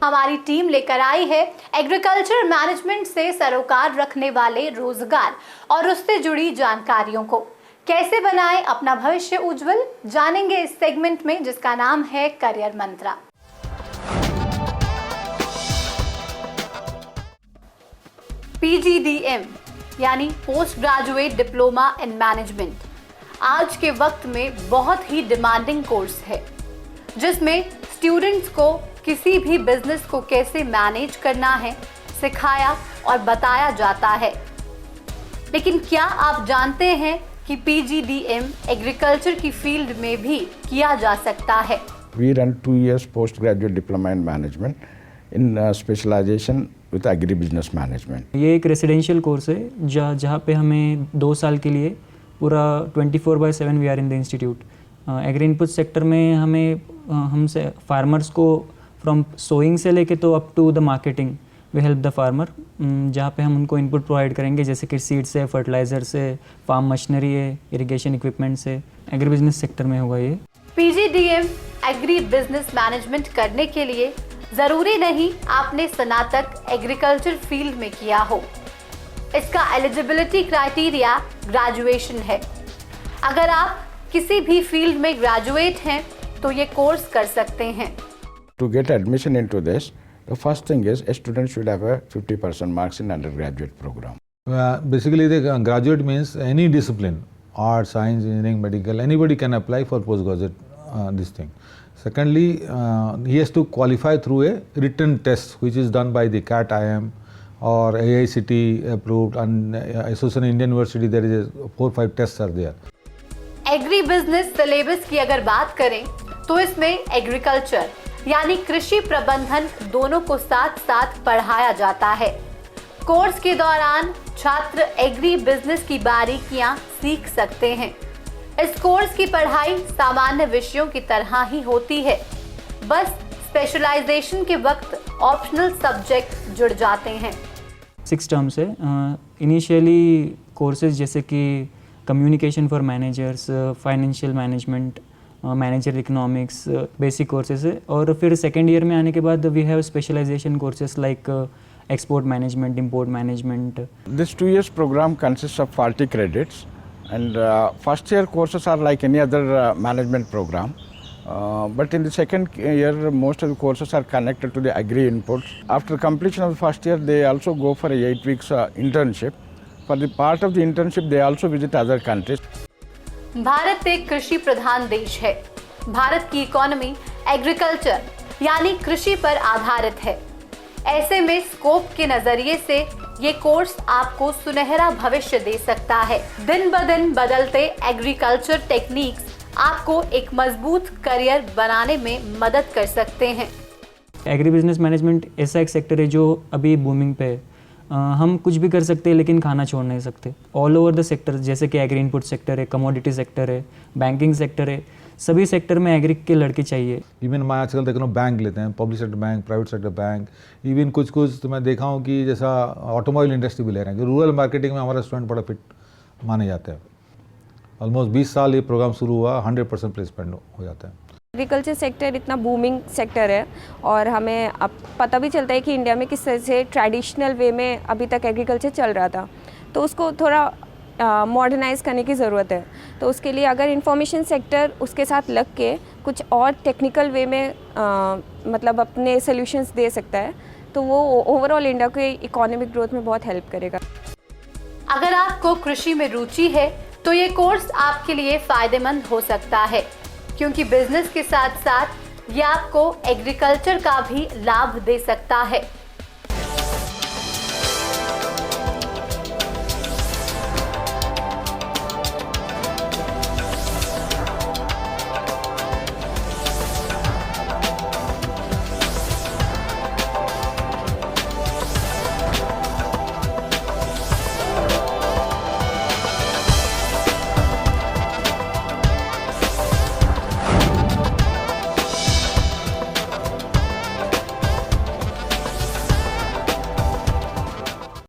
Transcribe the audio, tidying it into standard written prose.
हमारी टीम लेकर आई है एग्रीकल्चर मैनेजमेंट से सरोकार रखने वाले रोजगार और उससे जुड़ी जानकारियों को। कैसे बनाएं अपना भविष्य उज्जवल, जानेंगे इस सेगमेंट में जिसका नाम है करियर मंत्रा। PGDM यानी post graduate diploma in management आज के वक्त में बहुत ही डिमांडिंग कोर्स है, जिसमें स्टूडेंट्स को किसी भी बिजनेस को कैसे मैनेज करना है सिखाया और बताया जाता है। लेकिन क्या आप जानते हैं कि PGDM एग्रीकल्चर की फील्ड में भी किया जा सकता है? We run 2 years postgraduate diploma in management in specialization with agribusiness management. ये एक रेसिडेंशियल कोर्स है जहाँ पे हमें 2 साल के लिए पूरा 24/7 we are in the institute. Agri input sector में हमसे फार्मर्स को फ्रॉम सोइंग से लेके तो up to the marketing we help the farmer, जहाँ पे हम उनको इनपुट प्रोवाइड करेंगे जैसे कि सीड से, फर्टिलाइज़र से, फार्म मशीनरी है, इरिगेशन इक्विपमेंट से। एग्री बिजनेस सेक्टर में होगा ये। PGDM एग्री बिजनेस मैनेजमेंट करने के लिए ज़रूरी नहीं आपने स्नातक एग्रीकल्चर फील्ड में किया हो। इसका एलिजिबिलिटी क्राइटेरिया ग्रेजुएशन है। अगर आप किसी भी फील्ड में ग्रेजुएट हैं तो ये कोर्स कर सकते हैं। To get admission into this, the first thing is a student should have a 50% marks in undergraduate program. Basically, the graduate means any discipline, art, science, engineering, medical, anybody can apply for postgraduate this thing. Secondly, he has to qualify through a written test which is done by the CAT IM or AICT approved, and Association Indian University there is 4-5 tests are there. Agri business syllabus की अगर बात करें तो इसमें agriculture यानी कृषि प्रबंधन दोनों को साथ साथ पढ़ाया जाता है। कोर्स के दौरान छात्र एग्री बिजनेस की बारीकियां सीख सकते हैं। इस कोर्स की पढ़ाई सामान्य विषयों की तरह ही होती है, बस स्पेशलाइजेशन के वक्त ऑप्शनल सब्जेक्ट जुड़ जाते हैं। 6 टर्म्स है। इनिशियली कोर्सेज जैसे कि communication for managers, financial management, manager economics, basic courses है। और फिर सेकेंड ईयर में आने के बाद we have specialization courses like export management, import management. This 2 years program consists of 40 credits, and first year courses are like any other management program. But in the second year, most of the courses are connected to the agri inputs. After completion of the first year, they also go for a 8 weeks internship. For the part of the internship, they also visit other countries. Bharat एक कृषि प्रधान देश है। भारत की economy agriculture यानी कृषि पर आधारित है। ऐसे में स्कोप के नजरिए से ये कोर्स आपको सुनहरा भविष्य दे सकता है। दिन ब दिन बदलते एग्रीकल्चर टेक्निक्स आपको एक मजबूत करियर बनाने में मदद कर सकते हैं। एग्री बिजनेस मैनेजमेंट ऐसा एक सेक्टर है जो अभी बूमिंग पे है। हम कुछ भी कर सकते हैं लेकिन खाना छोड़ नहीं सकते। ऑल ओवर द सेक्टर जैसे कि एग्री इनपुट सेक्टर है, कमोडिटी सेक्टर है, बैंकिंग सेक्टर है, सभी सेक्टर में एग्री के लड़के चाहिए। इवन मैं आजकल देख रहा हूँ बैंक लेते हैं, public sector bank, private sector bank, even कुछ तो मैं देखा हूँ कि जैसा ऑटोमोबाइल इंडस्ट्री भी ले रहे हैं कि रूरल मार्केटिंग में हमारा स्टूडेंट बड़ा फिट माने जाते हैं। ऑलमोस्ट 20 साल ये प्रोग्राम शुरू हुआ, 100% प्लेसमेंट हो जाता है। एग्रीकल्चर सेक्टर इतना बूमिंग सेक्टर है और हमें अब पता भी चलता है कि इंडिया में किस तरह से ट्रेडिशनल वे में अभी तक एग्रीकल्चर चल रहा था, तो उसको थोड़ा मॉडर्नाइज करने की ज़रूरत है। तो उसके लिए अगर इंफॉर्मेशन सेक्टर उसके साथ लग के कुछ और टेक्निकल वे में मतलब अपने सॉल्यूशंस दे सकता है तो वो ओवरऑल इंडिया के इकोनॉमिक ग्रोथ में बहुत हेल्प करेगा। अगर आपको कृषि में रुचि है तो ये कोर्स आपके लिए फ़ायदेमंद हो सकता है, क्योंकि बिजनेस के साथ साथ ये आपको एग्रीकल्चर का भी लाभ दे सकता है।